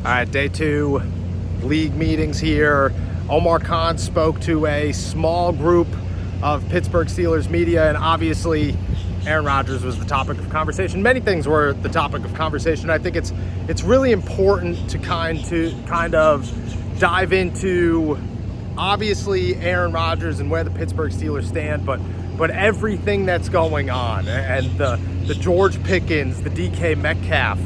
All right, day 2, league meetings here. Omar Khan spoke to a small group of Pittsburgh Steelers media, and obviously Aaron Rodgers was the topic of conversation. Many things were the topic of conversation. I think it's really important to kind of dive into, obviously, Aaron Rodgers and where the Pittsburgh Steelers stand, but everything that's going on, and the George Pickens, the DK Metcalf,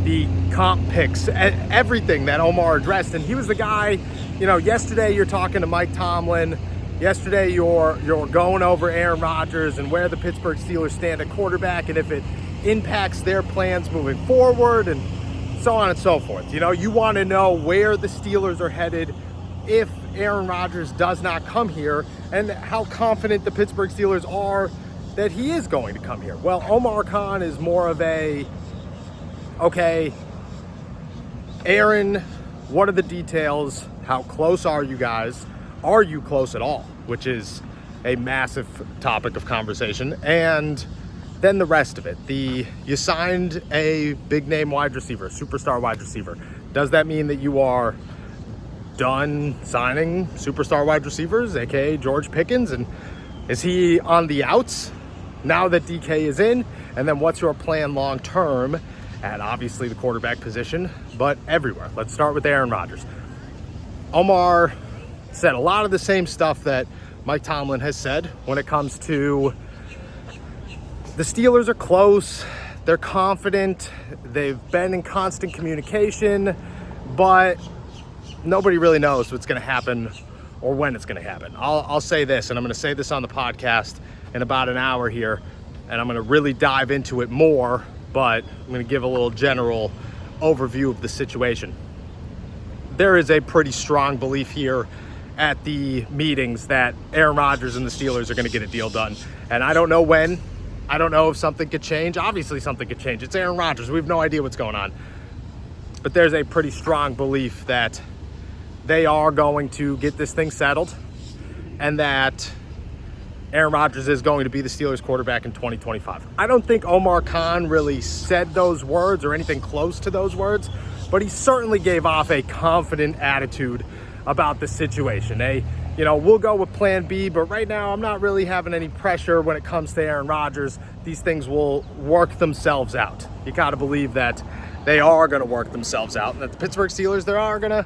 the comp picks, everything that Omar addressed. And he was the guy, yesterday you're talking to Mike Tomlin. Yesterday you're going over Aaron Rodgers and where the Pittsburgh Steelers stand at quarterback and if it impacts their plans moving forward and so on and so forth. You want to know where the Steelers are headed if Aaron Rodgers does not come here, and how confident the Pittsburgh Steelers are that he is going to come here. Well, Omar Khan is more of a, okay, Aaron, what are the details? How close are you guys? Are you close at all? Which is a massive topic of conversation. And then the rest of it. You signed a big name wide receiver, a superstar wide receiver. Does that mean that you are done signing superstar wide receivers, aka George Pickens? And is he on the outs now that DK is in? And then what's your plan long term at obviously the quarterback position, but everywhere? Let's start with Aaron Rodgers. Omar said a lot of the same stuff that Mike Tomlin has said when it comes to the Steelers are close, they're confident, they've been in constant communication, but nobody really knows what's going to happen or when it's going to happen. I'll say this, and I'm going to say this on the podcast in about an hour here, and I'm going to really dive into it more, but I'm going to give a little general overview of the situation. There is a pretty strong belief here at the meetings that Aaron Rodgers and the Steelers are going to get a deal done. And I don't know when. I don't know if something could change. Obviously something could change. It's Aaron Rodgers. We have no idea what's going on. But there's a pretty strong belief that they are going to get this thing settled and that Aaron Rodgers is going to be the Steelers quarterback in 2025. I don't think Omar Khan really said those words or anything close to those words, but he certainly gave off a confident attitude about the situation. We'll go with plan B, but right now I'm not really having any pressure when it comes to Aaron Rodgers. These things will work themselves out. You got to believe that they are going to work themselves out, and that the Pittsburgh Steelers, they're going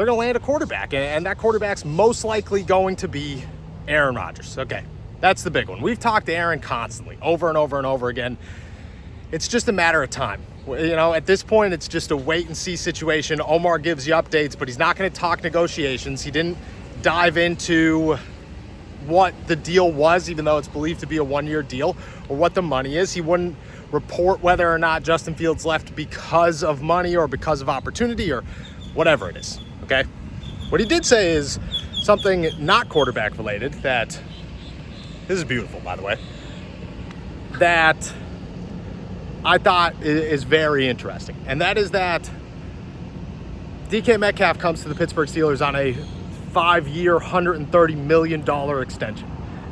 to land a quarterback, and that quarterback's most likely going to be Aaron Rodgers. Okay, that's the big one. We've talked to Aaron constantly, over and over and over again. It's just a matter of time. At this point, it's just a wait-and-see situation. Omar gives you updates, but he's not going to talk negotiations. He didn't dive into what the deal was, even though it's believed to be a one-year deal, or what the money is. He wouldn't report whether or not Justin Fields left because of money or because of opportunity or whatever it is, okay? What he did say is something not quarterback related that, this is beautiful, by the way, that I thought is very interesting. And that is that DK Metcalf comes to the Pittsburgh Steelers on a 5-year, $130 million extension.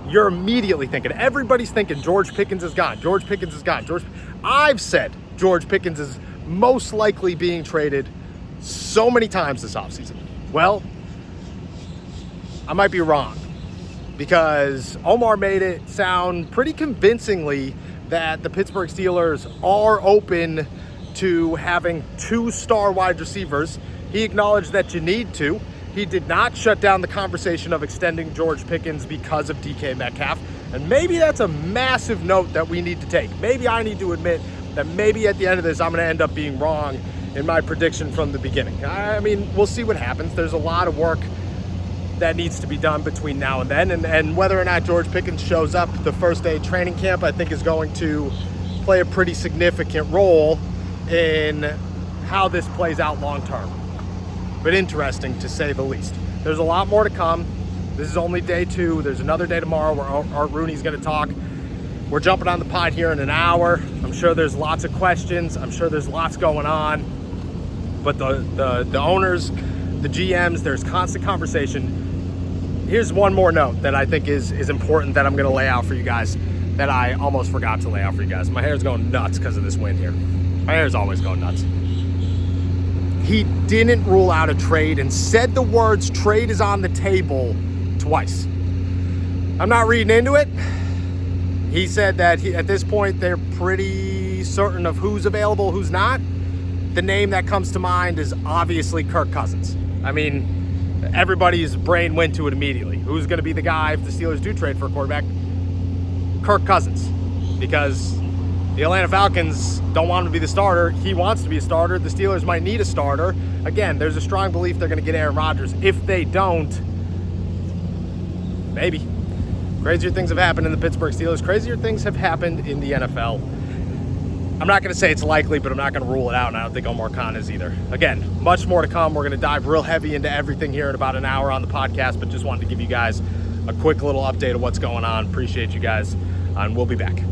You're immediately thinking, everybody's thinking George Pickens is gone. George Pickens is gone. I've said George Pickens is most likely being traded so many times this offseason. Well, I might be wrong, because Omar made it sound pretty convincingly that the Pittsburgh Steelers are open to having 2 star wide receivers. He acknowledged that you need to. He did not shut down the conversation of extending George Pickens because of DK Metcalf. And maybe that's a massive note that we need to take. Maybe I need to admit that maybe at the end of this, I'm going to end up being wrong in my prediction from the beginning. I mean, we'll see what happens. There's a lot of work that needs to be done between now and then. And whether or not George Pickens shows up the first day of training camp, I think is going to play a pretty significant role in how this plays out long term. But interesting, to say the least. There's a lot more to come. This is only day 2. There's another day tomorrow where Art Rooney's going to talk. We're jumping on the pod here in an hour. I'm sure there's lots of questions. I'm sure there's lots going on. But the owners, the GMs, there's constant conversation. Here's one more note that I think is important that I'm going to lay out for you guys that I almost forgot to lay out for you guys. My hair's going nuts because of this wind here. My hair's always going nuts. he didn't rule out a trade and said the words "trade is on the table" twice. I'm not reading into it. He said that at this point they're pretty certain of who's available, who's not. The name that comes to mind is obviously Kirk Cousins. I mean, everybody's brain went to it immediately. Who's going to be the guy if the Steelers do trade for a quarterback? Kirk Cousins. Because the Atlanta Falcons don't want him to be the starter. He wants to be a starter. The Steelers might need a starter. Again, there's a strong belief they're going to get Aaron Rodgers. If they don't, maybe. Crazier things have happened in the Pittsburgh Steelers. Crazier things have happened in the NFL. I'm not going to say it's likely, but I'm not going to rule it out, and I don't think Omar Khan is either. Again, much more to come. We're going to dive real heavy into everything here in about an hour on the podcast, but just wanted to give you guys a quick little update of what's going on. Appreciate you guys, and we'll be back.